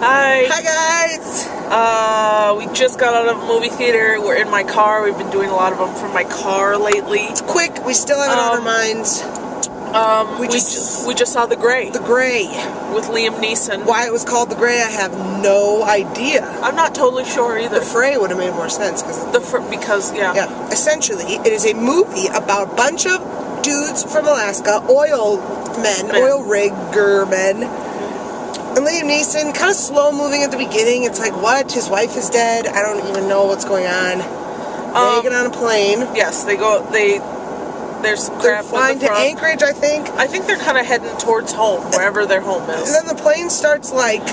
Hi. Hi guys! We just got out of a movie theater. We're in my car. We've been doing a lot of them from my car lately. It's quick. We still have it on our minds. We just saw The Grey. The Grey. With Liam Neeson. Why it was called The Grey, I have no idea. I'm not totally sure either. The Fray would have made more sense because yeah. Yeah. Essentially, it is a movie about a bunch of dudes from Alaska, oil rigger men. And Liam Neeson, kind of slow moving at the beginning. It's like, what? His wife is dead. I don't even know what's going on. They get on a plane. Yes, there's some crap. They're flying to Anchorage, I think. I think they're kind of heading towards home, wherever their home is. And then the plane starts like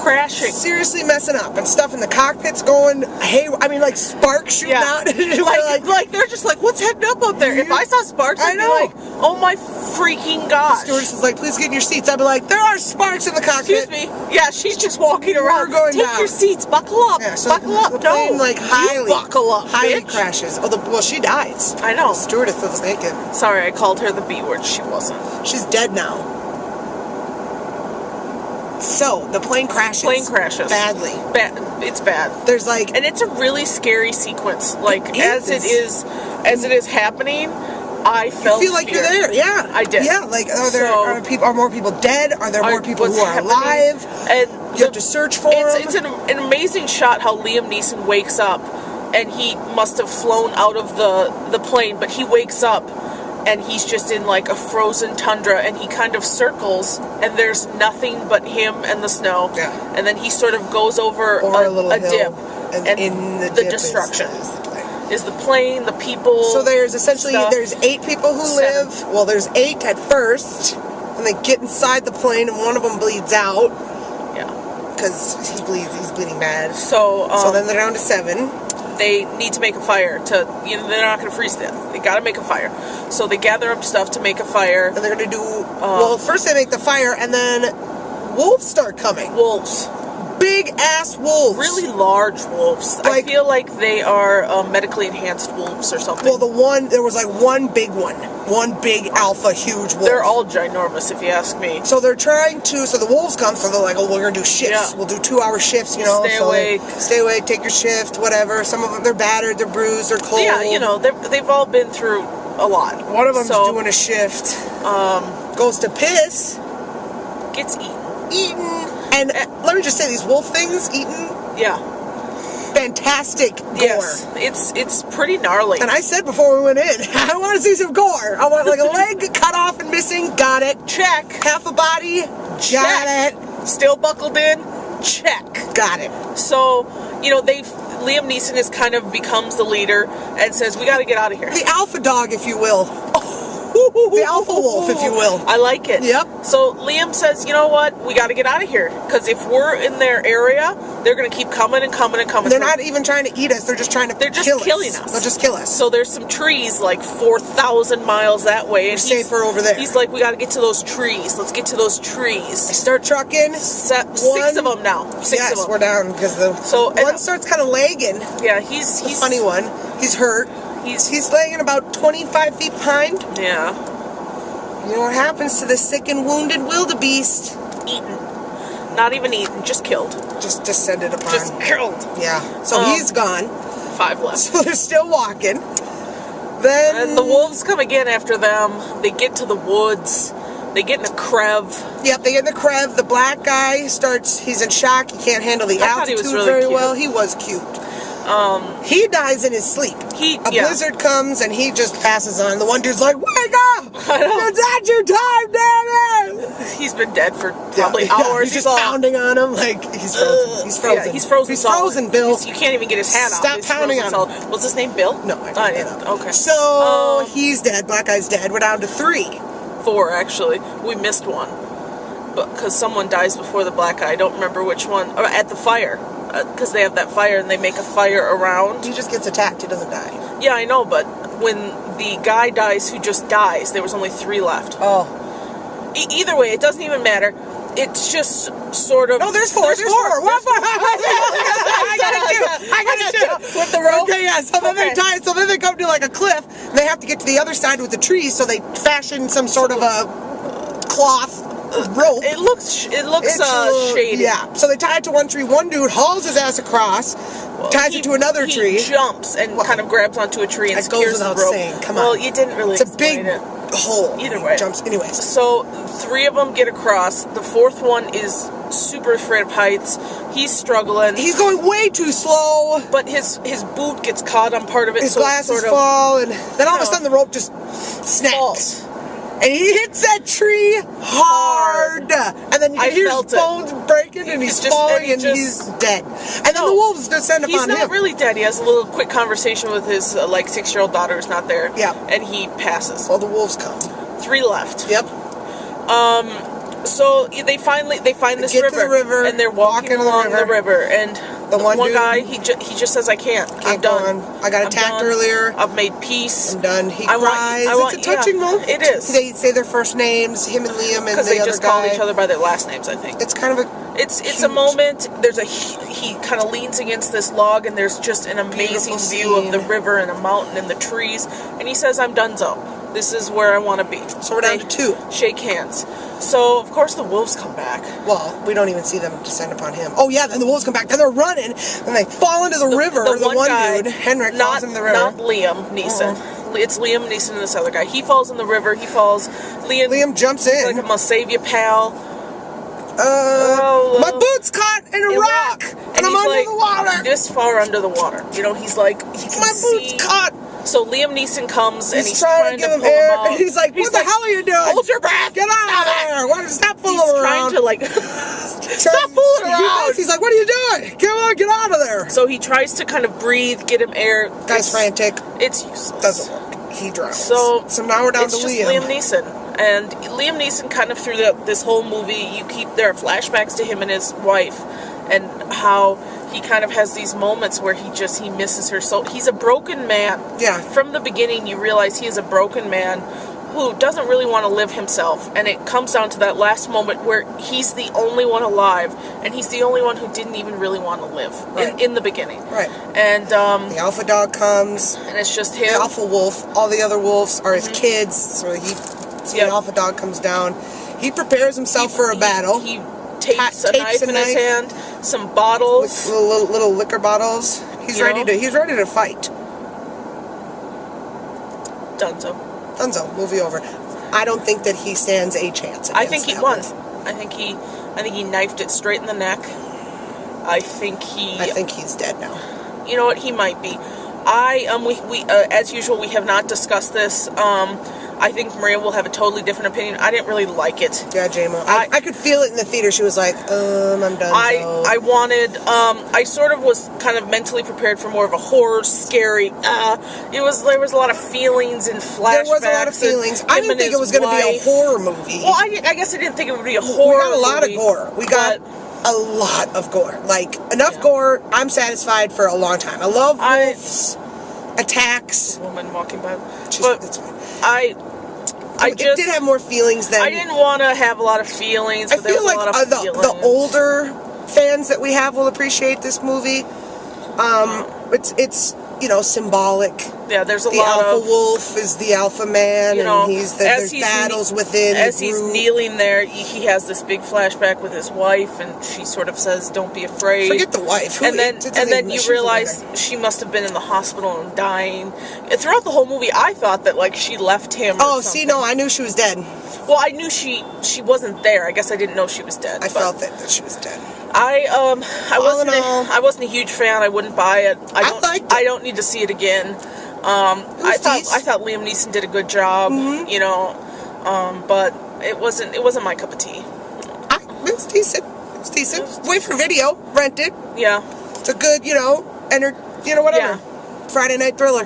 crashing, seriously messing up, and stuff in the cockpit's going. Hey, I mean, like sparks shooting out. like they're just like, what's heading up there? If I saw sparks, I'd be like, oh my freaking gosh. The stewardess is like, please get in your seats. I'd be like, there are sparks in the cockpit. Excuse me. Yeah, she's just walking around. We're going Take down. your seats. Buckle up. Yeah, so buckle up. The plane, no, like highly buckle up. Highly bitch. crashes. Well, she dies. I know. The stewardess doesn't make it. Sorry, I called her the B word. She wasn't. She's dead now. So the plane crashes. Badly. It's bad. There's like, and it's a really scary sequence. Like as it is happening, I felt. You feel like fear. you're there. Yeah, I did. Yeah, like are more people dead? Are there more people who are alive? And you have to search for them. It's an amazing shot how Liam Neeson wakes up, and he must have flown out of the plane, but he wakes up. And he's just in like a frozen tundra, and he kind of circles, and there's nothing but him and the snow. Yeah. And then he sort of goes over a little dip, and in the dip destruction is the plane, the people. So there's essentially there's 8 people who live. Well, there's 8 at first, and they get inside the plane, and one of them bleeds out. Yeah. Because he's bleeding bad. So then they're down to 7. They need to make a fire they're not going to freeze to death. They got to make a fire. So they gather up stuff to make a fire. And they're going to do, first they make the fire, and then wolves start coming. Wolves. Big ass wolves. Really large wolves. I feel like they are medically enhanced wolves or something. Well, there was like one big one. One big alpha huge wolf. They're all ginormous if you ask me. So they're trying to, so the wolves come, so they're like, oh, we're going to do shifts. Yeah. We'll do 2-hour shifts, you know. Stay awake, take your shift, whatever. Some of them, they're battered, they're bruised, they're cold. Yeah, you know, they've all been through a lot. One of them's doing a shift. Goes to piss. Gets eaten. And let me just say, these wolf things eaten. Yeah. Fantastic gore. Yes, it's pretty gnarly. And I said before we went in, I want to see some gore. I want like a leg cut off and missing. Got it. Check. Half a body. Check. Got it. Still buckled in. Check. Got it. So, you know, Liam Neeson becomes the leader and says, we got to get out of here. The alpha dog, if you will. The alpha wolf, if you will. I like it. Yep. So Liam says, you know what? We got to get out of here. Because if we're in their area, they're going to keep coming and coming and coming. They're not even trying to eat us. They're just trying to killing us. They'll just kill us. So there's some trees like 4,000 miles that way. And safer over there. He's like, we got to get to those trees. Let's get to those trees. I start trucking. 6 of them now. 6 yes, of them. We're down because one starts kind of lagging. Yeah, he's a funny one. He's hurt. He's lagging about 25 feet behind. Yeah. You know what happens to the sick and wounded wildebeest? Eaten. Not even eaten, just killed. Just descended upon. Just killed. Yeah. So he's gone. 5 left. So they're still walking. Then and the wolves come again after them. They get to the woods. They get in a crev. Yep, they get in the crev. The black guy he's in shock. He can't handle the altitude very well. He was cute. He dies in his sleep. A blizzard comes and he just passes on. The one dude's like, wake up! It's at your time, damn it! He's been dead for probably hours. He's just pounding on him like he's frozen. He's frozen. Yeah, he's frozen. He's frozen, Bill. You can't even get his hat off. Stop pounding on him. Was his name Bill? No, I didn't. Okay. So he's dead. Black guy's dead. We're down to 3. 4 actually. We missed one, but because someone dies before the black guy. I don't remember which one. Or at the fire. Because they have that fire and they make a fire around. He just gets attacked. He doesn't die. Yeah, I know, but when the guy dies who just dies, there was only 3 left. Oh. Either way, it doesn't even matter. It's just sort of... No, there's 4. There's 4. I got it too. With the rope? Okay, yeah. So then they're tied. So then they come to like a cliff. And they have to get to the other side with the trees. So they fashion some sort of a cloth rope. It looks shady. Yeah. So they tie it to one tree. One dude hauls his ass across, ties it to another tree. He jumps and kind of grabs onto a tree and That goes secures the without rope. saying. Come on. Well, you didn't really It's a explain big it. hole. Either way. Jumps. Anyways. So 3 of them get across. The 4th one is super afraid of heights. He's struggling. He's going way too slow. But his boot gets caught on part of it. His so glasses sort of fall, and then all of a sudden the rope just snaps. falls. And he hits that tree hard. And then you can hear his felt it. bones breaking, and he's falling, and he's dead. And then the wolves descend He's upon not him. really dead. He has a little quick conversation with his 6-year-old daughter who's not there. Yeah. And he passes. Well, the wolves come. 3 left. Yep. So they find this get to the river, and they're walking along the river, and The one dude- guy he just says, "I can't. I'm Can't go done. on. I got I'm attacked done. earlier. I've made peace. I'm done." He I want- cries. I want- It's a touching yeah, moment. it is. They say their first names, him and Liam, and Because the they other just guy. called each other by their last names, I think. It's kind of a It's cute. a moment. There's he kind of leans against this log, and there's just an amazing Beautiful view of scene. the river and a mountain and the trees. And he says, "I'm donezo. This is where I want to be." So we're down They to 2. Shake hands. So of course the wolves come back. Well, we don't even see them descend upon him. Oh yeah, then the wolves come back. Then they're running, and they fall into the river. The one guy, dude, Henrik, not, falls in the river. Not Liam Neeson. It's Liam Neeson and this other guy. He falls in the river. He falls. Liam jumps He's in. like, "I'm gonna save you, pal." My boot's caught in a rock, and I'm he's under like, the water. This far under the water. You know, he's like, he can My see. boot's caught. So Liam Neeson comes and He's he's trying to give him pull air, out. and he's like, "What the hell are you doing? Hold your breath. Get out of there! Why stop fooling He's around?" trying to like stop fooling around. He's like, "What are you doing? Come on, get out of there!" So he tries to kind of breathe, get him air. Guy's frantic. It's useless. Doesn't work. He drowns. So now we're down it's to just Liam. Neeson, and Liam Neeson kind of through this whole movie, there are flashbacks to him and his wife, and how he kind of has these moments where he misses her so. He's a broken man. Yeah. From the beginning, you realize he is a broken man who doesn't really want to live himself, and it comes down to that last moment where he's the only one alive, and he's the only one who didn't even really want to live in the beginning. Right. And The alpha dog comes. and it's just The him. alpha wolf. All the other wolves are his kids. So the alpha dog comes down. He prepares himself for a battle. He tapes a tapes knife a in his knife hand, some bottles. with little liquor bottles. He's You ready know? to. He's ready to fight. Dunzo. Dunzo. Movie over. I don't think that he stands a chance. I think against he that won. wolf. I think he knifed it straight in the neck. I think he's dead now. You know what? He might be. We as usual, we have not discussed this. I think Maria will have a totally different opinion. I didn't really like it. Yeah, J-Mo. I could feel it in the theater. She was like, I'm done. I wanted, I sort of was kind of mentally prepared for more of a horror, scary, there was a lot of feelings and flashbacks. There was a lot of feelings. I didn't think it was going to be a horror movie. Well, I guess I didn't think it would be a horror movie. We got a lot of gore. We got a lot of gore. Like, enough gore, I'm satisfied for a long time. I love wolves, attacks. Woman walking by. It's fine. It did have more feelings than... I didn't want to have a lot of feelings, but I there feel was like a lot of feelings. the older fans that we have will appreciate this movie. It's symbolic. Yeah, there's a the lot alpha of... wolf is the alpha man, and there's battles within As the he's group. kneeling there, he has this big flashback with his wife, and she sort of says, "Don't be afraid." Forget the wife. And then you realize she must have been in the hospital and dying. And throughout the whole movie, I thought that she left him. Oh, see, no, I knew she was dead. Well, I knew she wasn't there. I guess I didn't know she was dead. I felt that she was dead. I wasn't a huge fan. I wouldn't buy it. I liked it. I don't need to see it again. I thought Liam Neeson did a good job. But it wasn't my cup of tea. It's decent. It's decent. Wait for video. Rent it. Yeah. It's a good, whatever. Yeah. Friday night thriller.